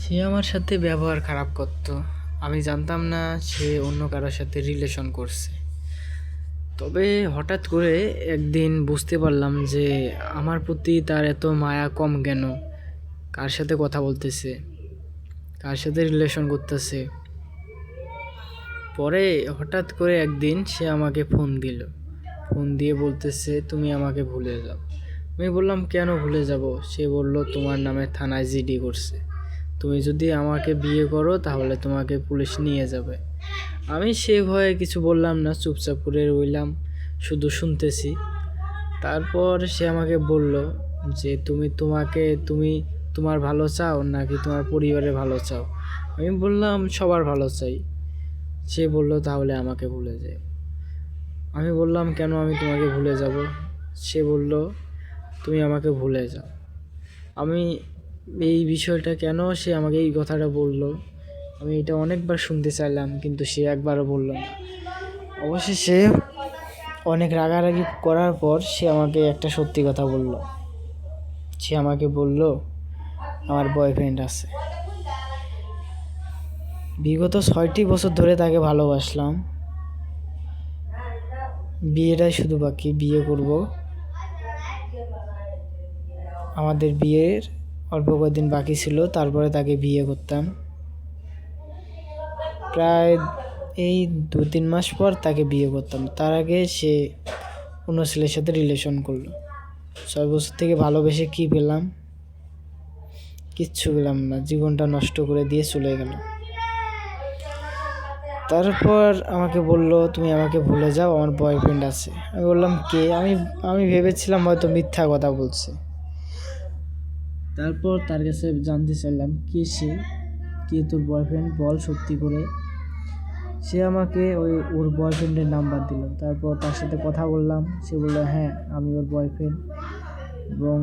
সে আমার সাথে ব্যবহার খারাপ করতো। আমি জানতাম না সে অন্য কারোর সাথে রিলেশন করছে। তবে হঠাৎ করে একদিন বুঝতে পারলাম যে আমার প্রতি তার এত মায়া কম কেন। কার সাথে কথা বলতেছে, কার সাথে রিলেশন করতেছে। পরে হঠাৎ করে একদিন সে আমাকে ফোন দিল। ফোন দিয়ে বলতেছে, তুমি আমাকে ভুলে যাও। আমি বললাম, কেন ভুলে যাব? সে বলল, তোমার নামে থানায় জিডি করছে। তুমি যদি আমাকে বিয়ে করো তাহলে তোমাকে পুলিশ নিয়ে যাবে। আমি সে ভয়ে কিছু বললাম না, চুপচাপ করে রইলাম, শুধু শুনতেছি। তারপর সে আমাকে বলল যে তুমি তোমার ভালো চাও নাকি তোমার পরিবারের ভালো চাও? আমি বললাম, সবার ভালো চাই। সে বলল, তাহলে আমাকে ভুলে যাও। আমি বললাম, কেন আমি তোমাকে ভুলে যাব? সে বলল, তুমি আমাকে ভুলে যাও। আমি এই বিষয়টা কেন সে আমাকে এই কথাটা বলল, আমি এটা অনেকবার শুনতে চাইলাম, কিন্তু সে একবারও বলল না। অবশেষে অনেক রাগারাগি করার পর সে আমাকে একটা সত্যি কথা বলল। সে আমাকে বলল, আমার বয়ফ্রেন্ড আছে। বিগত 6টি বছর ধরে তাকে ভালোবাসলাম। বিয়েটাই শুধু বাকি, বিয়ে করব। আমাদের বিয়ের অল্প কয়েকদিন বাকি ছিল, তারপরে তাকে বিয়ে করতাম। প্রায় এই 2-3 মাস পর তাকে বিয়ে করতাম। তার আগে সে অন্য ছেলের সাথে রিলেশন করলো। 6 বছর থেকে ভালোবেসে কি পেলাম? কিচ্ছু পেলাম না, জীবনটা নষ্ট করে দিয়ে চলে গেল। তারপর আমাকে বলল, তুমি আমাকে ভুলে যাও, আমার বয়ফ্রেন্ড আছে। আমি বললাম, কে? আমি ভেবেছিলাম হয়তো মিথ্যা কথা বলছে। তারপর তার কাছে জানতে চাইলাম, কে সে, কে তোর বয়ফ্রেন্ড, বল সত্যি করে। সে আমাকে ওর বয়ফ্রেন্ডের নাম্বার দিল। তারপর তার সাথে কথা বললাম। সে বলল, হ্যাঁ আমি ওর বয়ফ্রেন্ড। এবং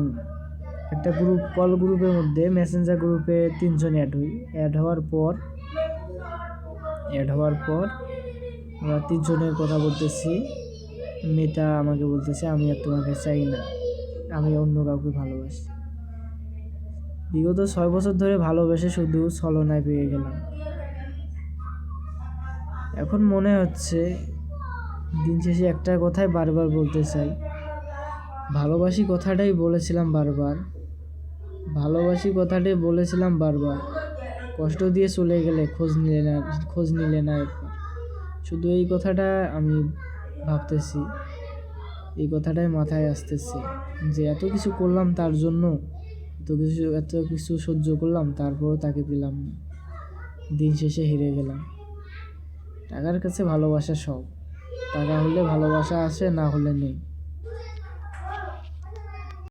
একটা কল গ্রুপের মধ্যে, মেসেঞ্জার গ্রুপে 3 জন অ্যাড হই। অ্যাড হওয়ার পর আমরা 3 জনের কথা বলতেছি। মেয়েটা আমাকে বলতেছে, আমি আর তোমাকে চাই না, আমি অন্য কাউকে ভালোবাসি। বিগত 6 বছর ধরে ভালোবেসে শুধু ছলনায় পেয়ে গেলাম। এখন মনে হচ্ছে, দিন শেষে একটা কথাই বারবার বলতে চাই, ভালোবাসি কথাটাই বলেছিলাম বারবার। কষ্ট দিয়ে চলে গেলে খোঁজ নিলে না একবার। শুধু এই কথাটা আমি ভাবতেছি, এই কথাটাই মাথায় আসতেছে যে এত কিছু করলাম তার জন্য, এত কিছু সহ্য করলাম, তারপরও তাকে পেলাম না। দিন শেষে হেরে গেলাম। টাকার কাছে ভালোবাসা সব। টাকা হলে ভালোবাসা আসে, না হলে নেই।